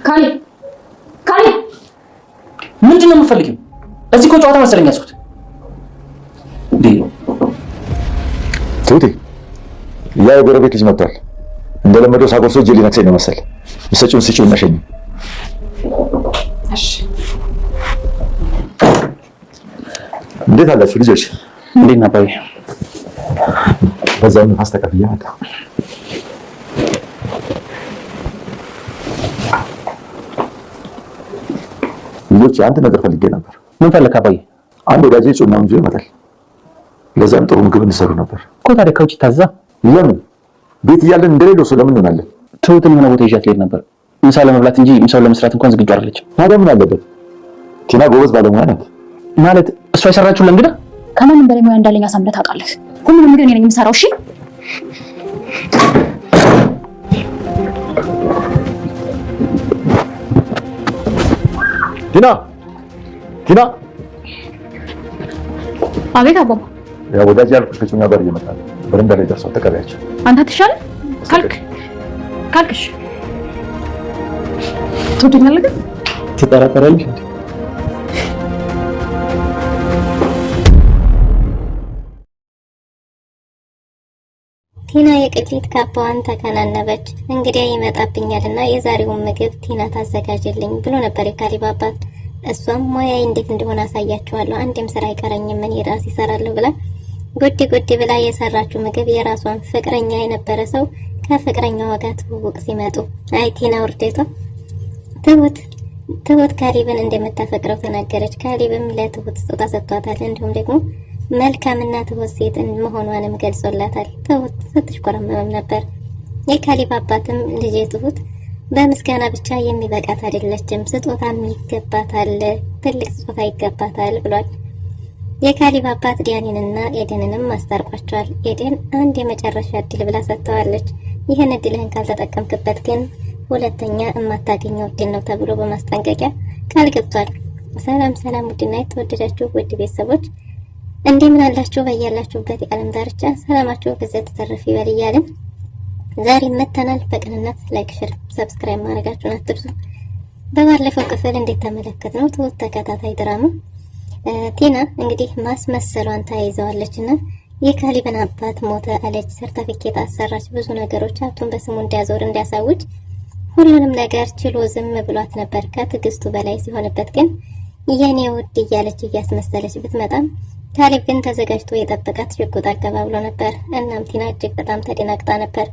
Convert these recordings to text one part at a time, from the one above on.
ካሌብ ምንድን ነው የምፈልጊው? እዚህ እኮ ጨዋታ መሰለኝ ያዝኩት። ትሁቴ ያ የጎረቤት ልጅ መጥቷል። እንደለመደው ሳጎርሶ እጄ ሊነክሰኝ ነው መሰል። ምሰጪውን ስጪው እና ሸኝ። እሺ እንዴት አላችሁ ልጆች? እንዴት ነበር? በዛው ነው አስተካክዬ መጣ። ልጆች አንድ ነገር ፈልጌ ነበር። ምን ፈለክ አባዬ? አንድ ወዳጄ ጾም ነው ይመጣል። ለዛም ጥሩ ምግብ እንሰሩ ነበር እኮ። ታዲያ ከውጭ ታዛ? ለምን ቤት እያለን እንደሌለው ሰው ለምን እንሆናለን? ትሁትን የሆነ ቦታ ይዣት ልሄድ ነበር ምሳ ለመብላት እንጂ ምሳውን ለመስራት እንኳን ዝግጁ አይደለችም። ታዲያ ምን አለበት? ቲና ጎበዝ ባለሙያ ናት። ማለት እሷ የሰራችው ለእንግዳ ከማንም በላይ ሙያ እንዳለኝ አሳምረህ ታውቃለህ። ሁሉንም ምግብ እኔ ነኝ የምሰራው። እሺ ቲና። አቤት አባባ። ያ ወዳጅ ያልኩሽ ከጮኛ ጋር እየመጣ ነው። በረንዳ ላይ ደርሰው ተቀበያቸው። አንተ ትሻለህ ካልክሽ ትወደኛለህ ግን ትጠራጠራለሽ። ቲና የቅጂት ካባዋን ተከናነበች። እንግዲያ ይመጣብኛልና የዛሬውን ምግብ ቲና ታዘጋጅልኝ ብሎ ነበር የካሌብ አባት። እሷም ሙያዬ እንዴት እንደሆነ አሳያችኋለሁ፣ አንድም ስራ አይቀረኝም፣ እኔ ራሴ እሰራለሁ ብላ ጉድ ብላ የሰራችው ምግብ የራሷን ፍቅረኛ የነበረ ሰው ከፍቅረኛዋ ጋር ትውውቅ ሲመጡ አይ ቲና ውርደቷ። ትሁት ካሌብን እንደምታፈቅረው ተናገረች። ካሌብም ለትሁት ስጦታ ሰጥቷታል። እንዲሁም ደግሞ መልካምና ትሁት ሴት መሆኗንም ገልጾላታል። ትሁት ስትሽኮረመም ነበር። የካሌብ አባትም ልጄ ትሁት በምስጋና ብቻ የሚበቃት አይደለችም፣ ስጦታም ይገባታል፣ ትልቅ ስጦታ ይገባታል ብሏል። የካሌብ አባት ዲያኒንና ኤደንንም አስታርቋቸዋል። ኤደን አንድ የመጨረሻ እድል ብላ ሰጥተዋለች። ይህን እድልህን ካልተጠቀምክበት ግን ሁለተኛ የማታገኘው እድል ነው ተብሎ በማስጠንቀቂያ ቃል ገብቷል። ሰላም ውድና የተወደዳችሁ ውድ ቤተሰቦች እንደምን አላችሁ? በያላችሁበት የዓለም ዳርቻ ሰላማችሁ በዘት ተተረፍ ይበል እያልን ዛሬ መተናል። በቅንነት ላይክ፣ ሼር፣ ሰብስክራይብ ማድረጋችሁን አትርሱ። በባለፈው ክፍል እንዴት ተመለከትነው ትሁት ተከታታይ ድራማ ቲና እንግዲህ ማስመሰሏን ተያይዘዋለችና የካሌብን አባት ሞተ አለች፣ ሰርተፊኬት አሰራች፣ ብዙ ነገሮች ሀብቱን በስሙ እንዲያዞር እንዲያሳውጅ ሁሉንም ነገር ችሎ ዝም ብሏት ነበር። ከትዕግስቱ በላይ ሲሆንበት ግን የኔ ውድ እያለች እያስመሰለች ብትመጣም ካሌብ ግን ተዘጋጅቶ የጠበቃት ሽጉጥ አቀባብሎ ነበር። እናም ቲና እጅግ በጣም ተደናግጣ ነበር።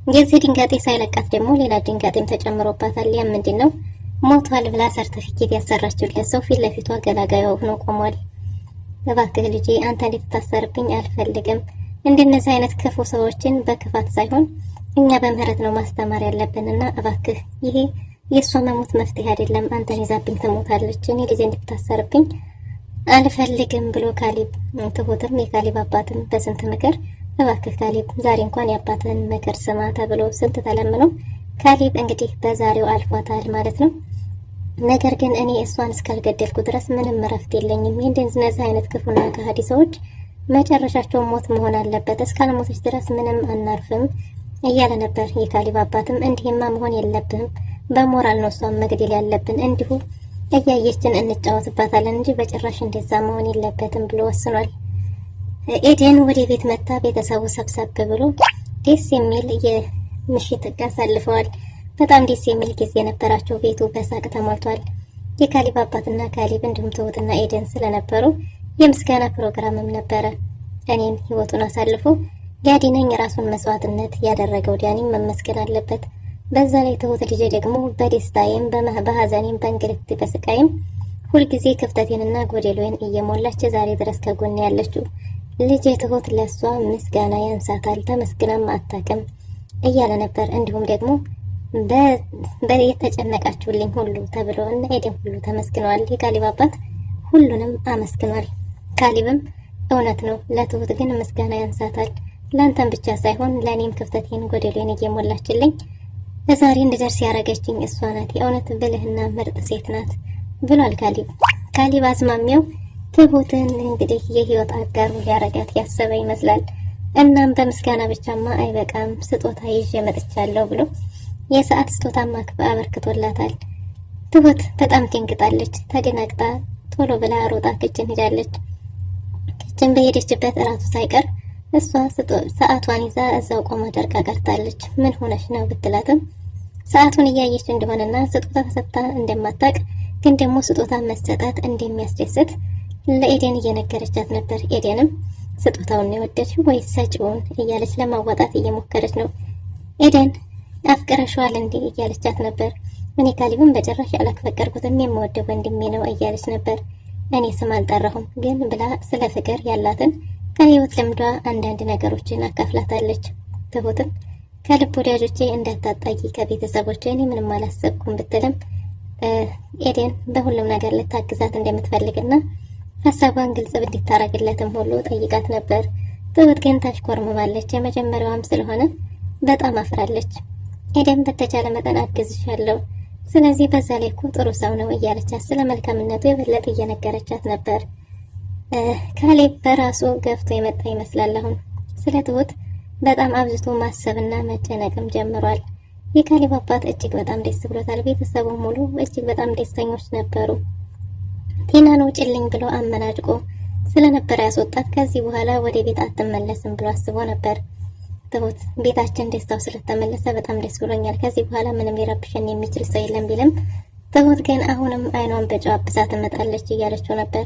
የዚህ ድንጋጤ ሳይለቃት ደግሞ ሌላ ድንጋጤም ተጨምሮባታል። ያ ምንድነው? ሞቷል ብላ ሰርተፊኬት ያሰራችለት ሰው ፊት ለፊቷ ገላጋዩ ሆኖ ቆሟል። እባክህ ልጄ አንተ እንድትታሰርብኝ አልፈልግም። እንደነዚህ አይነት ክፉ ሰዎችን በክፋት ሳይሆን እኛ በምህረት ነው ማስተማር ያለብንና እባክህ ይሄ የእሷ መሞት መፍትሄ አይደለም። አንተን ይዛብኝ ትሞታለች፣ እኔ ልጄ እንድትታሰርብኝ አልፈልግም ብሎ ካሌብ ትሁትም የካሌብ አባትም በስንት ምክር እባክህ ካሌብ ዛሬ እንኳን የአባትህን ምክር ስማ ተብሎ ስንት ተለምኖ ካሌብ እንግዲህ በዛሬው አልፏታል ማለት ነው። ነገር ግን እኔ እሷን እስካልገደልኩ ድረስ ምንም እረፍት የለኝም። እንደዚህ አይነት ክፉና ከሃዲ ሰዎች መጨረሻቸው ሞት መሆን አለበት፣ እስካልሞተች ድረስ ምንም አናርፍም እያለ ነበር። የካሌብ አባትም እንዲህማ መሆን የለብህም፣ በሞራል ነው እሷን መግደል ያለብን፣ እንዲሁ እያየችን እንጫወትባታለን እንጂ በጭራሽ እንደዛ መሆን የለበትም ብሎ ወስኗል። ኤደን ወደ ቤት መታ ቤተሰቡ ሰብሰብ ብሎ ደስ የሚል የምሽት አሳልፈዋል። በጣም ደስ የሚል ጊዜ ነበራቸው። ቤቱ በሳቅ ተሞልቷል። የካሌብ አባትና ካሌብ እንዲሁም ትሁትና ኤደን ስለነበሩ የምስጋና ፕሮግራምም ነበረ። እኔን ህይወቱን አሳልፎ ሊያድነኝ ራሱን መስዋዕትነት ያደረገው ዲያኒም መመስገን አለበት። በዛ ላይ ትሁት ልጄ ደግሞ በደስታዬም በሀዘኔም በእንግልት በስቃይም ሁልጊዜ ክፍተቴንና ጎደሎዬን እየሞላች ዛሬ ድረስ ከጎን ያለችው ልጄ ትሁት ለሷ ምስጋና ያንሳታል፣ ተመስግናም አታውቅም እያለ ነበር። እንዲሁም ደግሞ የተጨነቃችሁልኝ ሁሉ ተብሎ እና ኤደን ሁሉ ተመስግነዋል። የካሌብ አባት ሁሉንም አመስግኗል። ካሌብም እውነት ነው ለትሁት ግን ምስጋና ያንሳታል፣ ለአንተም ብቻ ሳይሆን ለእኔም ክፍተቴን ጎደሎዬን እየሞላችልኝ ለዛሬ እንድደርስ ያደረገችኝ እሷ ናት። የእውነት ብልህና ምርጥ ሴት ናት ብሏል ካሌብ። ካሌብ አዝማሚያው ትሁትን እንግዲህ የህይወት አጋሩ ሊያረጋት ያሰበ ይመስላል። እናም በምስጋና ብቻማ አይበቃም፣ ስጦታ ይዤ መጥቻለሁ ብሎ የሰዓት ስጦታማ አበርክቶላታል። ትሁት በጣም ደንግጣለች። ተደናግጣ ቶሎ ብላ ሮጣ ክችን ሄዳለች። ክችን በሄደችበት እራቱ ሳይቀር እሷ ሰዓቷን ይዛ እዛው ቆማ ደርቃ ቀርታለች። ምን ሆነሽ ነው ብትላትም ሰዓቱን እያየች እንደሆነና ስጦታ ተሰጥታ እንደማታውቅ ግን ደግሞ ስጦታ መሰጣት እንደሚያስደስት ለኤደን እየነገረቻት ነበር። ኤደንም ስጦታውን ነው የወደድሽው ወይስ ሰጪውን እያለች ለማዋጣት እየሞከረች ነው። ኤደን አፍቅረሽዋል እንዴ እያለቻት ነበር። እኔ ካሊብን በጭራሽ አላፈቀርኩትም የምወደው ወንድሜ ነው እያለች ነበር። እኔ ስም አልጠራሁም ግን ብላ ስለ ፍቅር ያላትን ከህይወት ልምዷ አንዳንድ ነገሮችን አካፍላታለች። ትሁትም ከልብ ወዳጆቼ እንዳታጣቂ ከቤተሰቦቼ እኔ ምንም አላሰብኩም ብትልም ኤደን በሁሉም ነገር ልታግዛት እንደምትፈልግና ሀሳቧን ግልጽ እንድታረግለትም ሁሉ ጠይቃት ነበር። ትሁት ግን ታሽኮርምማለች። የመጀመሪያዋም ስለሆነ በጣም አፍራለች። ኤደን በተቻለ መጠን አግዝሻለሁ፣ ስለዚህ በዛ ላይ እኮ ጥሩ ሰው ነው እያለቻት ስለ መልካምነቱ የበለጠ እየነገረቻት ነበር። ካሌብ በራሱ ገፍቶ የመጣ ይመስላል። አሁን ስለ ትሁት በጣም አብዝቶ ማሰብና መጨነቅም ጀምሯል። የካሌብ አባት እጅግ በጣም ደስ ብሎታል። ቤተሰቡ ሙሉ እጅግ በጣም ደስተኞች ነበሩ። ቲናን ውጭልኝ ብሎ አመናጭቆ ስለነበር ያስወጣት ከዚህ በኋላ ወደ ቤት አትመለስም ብሎ አስቦ ነበር። ትሁት ቤታችን ደስታው ስለተመለሰ በጣም ደስ ብሎኛል፣ ከዚህ በኋላ ምንም ሊረብሸን የሚችል ሰው የለም ቢልም ትሁት ግን አሁንም አይኗን በጨው አብሳ ትመጣለች እያለችው ነበር።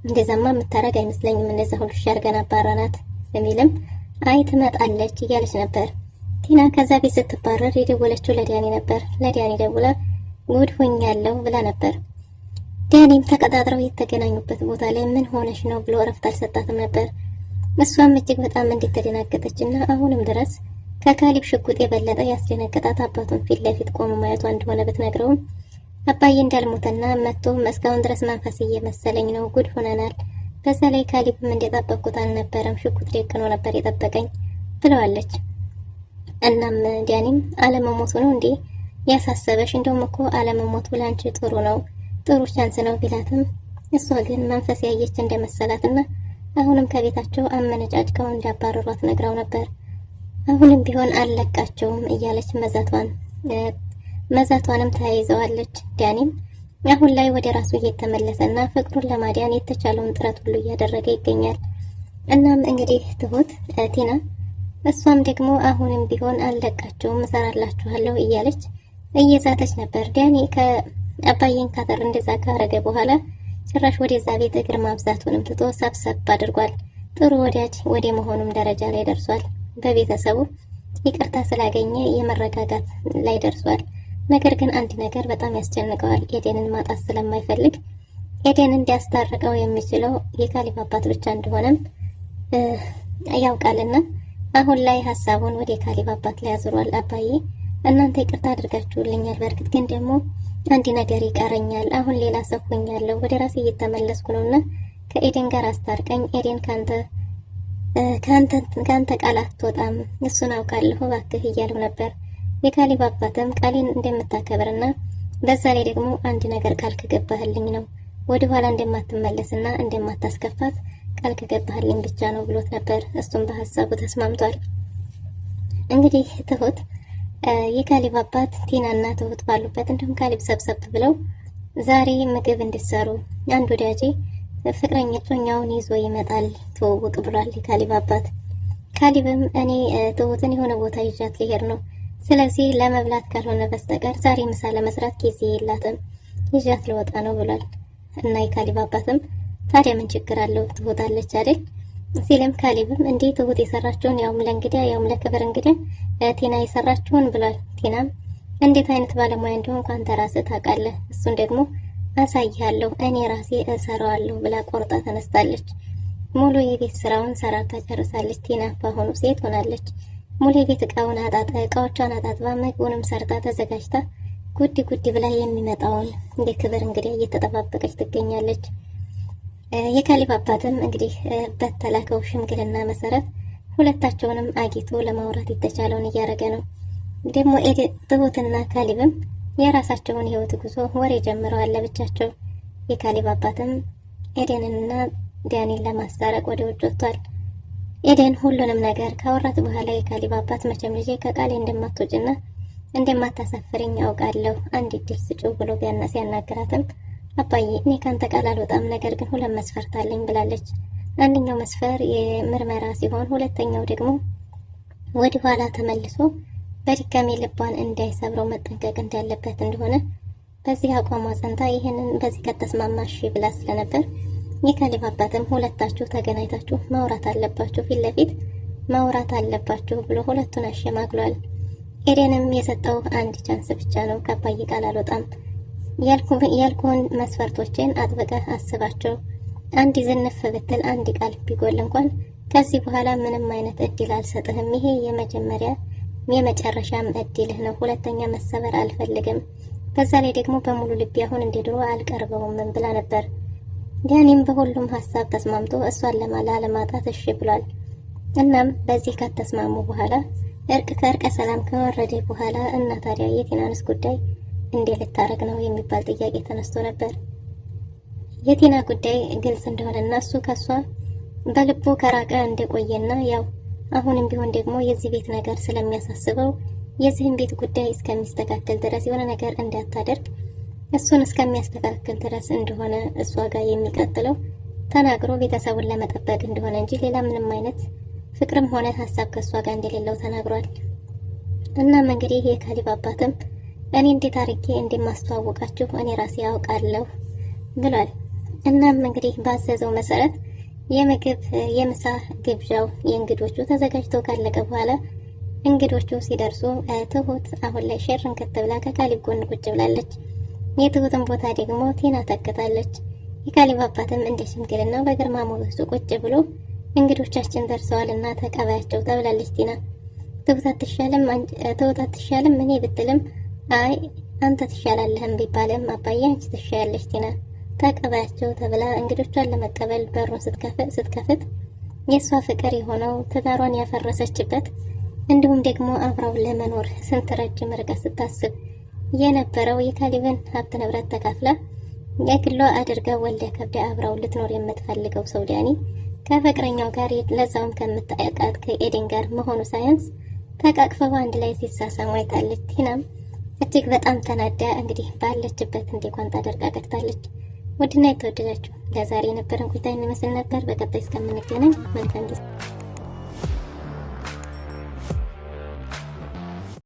እንደዛማ የምታረግ አይመስለኝም፣ እንደዛ ሁሉ ሻርገን አባራናት በሚልም አይ ትመጣለች እያለች ነበር። ቲና ከዛ ቤት ስትባረር የደወለችው ለዲያኒ ነበር። ለዲያኒ ደውላ ጉድ ሆኛለሁ ብላ ነበር። ዲያኒም ተቀጣጥረው የተገናኙበት ቦታ ላይ ምን ሆነሽ ነው ብሎ እረፍት አልሰጣትም ነበር። እሷም እጅግ በጣም እንድትደናገጠችና አሁንም ድረስ ከካሊብ ሽጉጥ የበለጠ ያስደነገጣት አባቱን ፊት ለፊት ቆሞ ማየቷ እንደሆነ ብትነግረውም አባዬ እንዳልሞተና መጥቶ እስካሁን ድረስ መንፈስ እየመሰለኝ ነው፣ ጉድ ሆነናል። በዛ ላይ ካሊብም እንደጠበቅኩት አልነበረም፣ ሽጉጥ ደቅኖ ነበር የጠበቀኝ ብለዋለች። እናም ዲያኒም አለመሞቱ ነው እንዴ ያሳሰበሽ? እንደውም እኮ አለመሞቱ ላንቺ ጥሩ ነው፣ ጥሩ ቻንስ ነው ቢላትም እሷ ግን መንፈስ ያየች እንደመሰላትና አሁንም ከቤታቸው አመነጫጭቀው እንዳባረሯት ነግራው ነበር። አሁንም ቢሆን አልለቃቸውም እያለች መዛቷንም ተያይዘዋለች። ዲያኒም አሁን ላይ ወደ ራሱ እየተመለሰና ፍቅሩን ለማዳን የተቻለውን ጥረት ሁሉ እያደረገ ይገኛል። እናም እንግዲህ ትሁት ቲና እሷም ደግሞ አሁንም ቢሆን አልለቃቸውም እሰራላችኋለሁ እያለች እየዛተች ነበር። ዲያኒ ከአባዬን ካተር እንደዛ ካረገ በኋላ ጭራሽ ወደዛ ቤት እግር ማብዛቱንም ትቶ ሰብሰብ አድርጓል። ጥሩ ወዳጅ ወደ መሆኑም ደረጃ ላይ ደርሷል። በቤተሰቡ ይቅርታ ስላገኘ የመረጋጋት ላይ ደርሷል። ነገር ግን አንድ ነገር በጣም ያስጨንቀዋል። ኤደንን ማጣት ስለማይፈልግ ኤደን እንዲያስታርቀው የሚችለው የካሊብ አባት ብቻ እንደሆነም ያውቃልና አሁን ላይ ሀሳቡን ወደ ካሊብ አባት ላይ አዙሯል። አባዬ እናንተ ይቅርታ አድርጋችሁልኛል፣ በእርግጥ ግን ደግሞ አንድ ነገር ይቀረኛል። አሁን ሌላ ሰው ሆኛለሁ፣ ወደ ራሴ እየተመለስኩ ነውና ከኤደን ጋር አስታርቀኝ። ኤደን ካንተ ቃል አትወጣም፣ እሱን አውቃለሁ፣ እባክህ እያለው ነበር። የካሊብ አባትም ቃሌን እንደምታከብርና በዛ ላይ ደግሞ አንድ ነገር ቃል ከገባህልኝ ነው ወደ ኋላ እንደማትመለስና እንደማታስከፋት ቃል ከገባህልኝ ብቻ ነው ብሎት ነበር። እሱም በሀሳቡ ተስማምቷል። እንግዲህ ትሁት የካሊብ አባት ቲናና ትሁት ባሉበት እንዲሁም ካሊብ ሰብሰብ ብለው ዛሬ ምግብ እንዲሰሩ አንድ ወዳጄ ፍቅረኛ ጮኛውን ይዞ ይመጣል ትውውቅ ብሏል የካሊብ አባት። ካሊብም እኔ ትሁትን የሆነ ቦታ ይዣት ሊሄድ ነው፣ ስለዚህ ለመብላት ካልሆነ በስተቀር ዛሬ ምሳ ለመስራት ጊዜ የላትም፣ ይዣት ልወጣ ነው ብሏል። እና የካሊብ አባትም ታዲያ ምን ችግር አለው ትሁታለች አይደል ሲልም ካሊብም እንዴ ትሁት የሰራችውን ያውም ለእንግዳ ያውም ለክብር እንግዳ ቲና የሰራችውን ብሏል። ቲናም እንዴት አይነት ባለሙያ እንደሆነ እንኳን ተራስህ ታውቃለህ፣ እሱን ደግሞ አሳይሃለሁ እኔ ራሴ እሰራዋለሁ ብላ ቆርጣ ተነስታለች። ሙሉ የቤት ስራውን ሰራርታ ጨርሳለች። ቲና በአሁኑ ሴት ሆናለች። ሙሉ የቤት እቃዎቿን አጣጥባ ምግቡንም ሰርታ ተዘጋጅታ ጉዲ ብላ የሚመጣውን እንደ ክብር እንግዲህ እየተጠባበቀች ትገኛለች። የካሊብ አባትም እንግዲህ በተላከው ሽምግልና መሰረት ሁለታቸውንም አጊቶ ለማውራት የተቻለውን እያደረገ ነው። ደግሞ ትሁትና ካሊብም የራሳቸውን ህይወት ጉዞ ወሬ ጀምረዋል ለብቻቸው። የካሊብ አባትም ኤደንንና ዲያኒን ለማስታረቅ ወደ ውጭ ወጥቷል። ኤደን ሁሉንም ነገር ካወራት በኋላ የካሊብ አባት መቼም ልጄ ከቃሌ እንደማትወጭና እንደማታሳፍረኝ አውቃለሁ፣ አንድ እድል ስጪው ብሎ ሲያናግራትም አባዬ እኔ ካንተ ቃል አልወጣም፣ ነገር ግን 2 መስፈርት አለኝ ብላለች። አንደኛው መስፈር የምርመራ ሲሆን ሁለተኛው ደግሞ ወደ ኋላ ተመልሶ በድጋሚ ልቧን እንዳይሰብረው መጠንቀቅ እንዳለበት እንደሆነ በዚህ አቋሟ ጸንታ ይሄንን በዚህ ከተስማማሽ ብላ ስለነበር የካሌብ አባትም ሁለታችሁ ተገናኝታችሁ ማውራት አለባችሁ፣ ፊት ለፊት ማውራት አለባችሁ ብሎ ሁለቱን አሸማግሏል። ኤደንም የሰጠው አንድ ቻንስ ብቻ ነው፣ ከአባዬ ቃል አልወጣም፣ ያልኩህን መስፈርቶችን አጥብቀህ አስባቸው፣ አንድ ዝንፍ ብትል አንድ ቃል ቢጎል እንኳን ከዚህ በኋላ ምንም አይነት እድል አልሰጥህም፣ ይሄ የመጨረሻም እድልህ ነው፣ ሁለተኛ መሰበር አልፈልግም፣ በዛ ላይ ደግሞ በሙሉ ልቤ አሁን እንደ ድሮ አልቀርበውም ብላ ነበር። ዳኒም በሁሉም ሀሳብ ተስማምቶ እሷን ላለማጣት እሺ ብሏል። እናም በዚህ ከተስማሙ በኋላ ከእርቀ ሰላም ከወረደ በኋላ እና ታዲያ የቲናንስ ጉዳይ እንዴት ልታረግ ነው የሚባል ጥያቄ ተነስቶ ነበር። የቲና ጉዳይ ግልጽ እንደሆነና እሱ ከሷ በልቡ ከራቀ እንደቆየና ያው አሁንም ቢሆን ደግሞ የዚህ ቤት ነገር ስለሚያሳስበው የዚህን ቤት ጉዳይ እስከሚስተካከል ድረስ የሆነ ነገር እንዳታደርግ እሱን እስከሚያስተካክል ድረስ እንደሆነ እሷ ጋር የሚቀጥለው ተናግሮ ቤተሰቡን ለመጠበቅ እንደሆነ እንጂ ሌላ ምንም አይነት ፍቅርም ሆነ ሀሳብ ከሷ ጋር እንደሌለው ተናግሯል። እናም እንግዲህ የካሌብ አባትም እኔ እንዴት አድርጌ እንደማስተዋወቃችሁ እኔ ራሴ ያውቃለሁ ብሏል። እናም እንግዲህ ባዘዘው መሰረት የምሳ ግብዣው የእንግዶቹ ተዘጋጅቶ ካለቀ በኋላ እንግዶቹ ሲደርሱ ትሁት አሁን ላይ ሸርን ከተብላ ከካሌብ ጎን ቁጭ ብላለች። የትሁትን ቦታ ደግሞ ቲና ተከታለች። የካሌብ አባትም እንደ ሽምግልናው በግርማ ሞገሱ ቁጭ ብሎ እንግዶቻችን ደርሰዋልና ተቀባያቸው ተብላለች ቲና። ትሁት አትሻልም እኔ ብትልም አይ አንተ ትሻላለህም ቢባልም አባዬ አንቺ ትሻያለሽ ቲና ተቀባያቸው ተብላ እንግዶቿን ለመቀበል በሩን ስትከፍት የሷ ፍቅር የሆነው ትዳሯን ያፈረሰችበት እንዲሁም ደግሞ አብራው ለመኖር ስንት ረጅም ርቀት ስታስብ የነበረው የካሌብን ሀብት ንብረት ተካፍላ የግሏ አድርጋ ወልዳ ከብዳ አብራው ልትኖር የምትፈልገው ሰው ዳኒ ከፍቅረኛው ጋር ለዛውም ከምታያቃት ከኤደን ጋር መሆኑ ሳያንስ ተቃቅፈው አንድ ላይ ሲሳሳሙ አይታለች። ቲናም እጅግ በጣም ተናዳ እንግዲህ ባለችበት እንዲቋንጣ አድርጋ ቀርታለች። ውድና የተወደዳችሁ ለዛሬ የነበረን ቆይታ ይመስል ነበር። በቀጣይ እስከምንገናኝ መልካም ጊዜ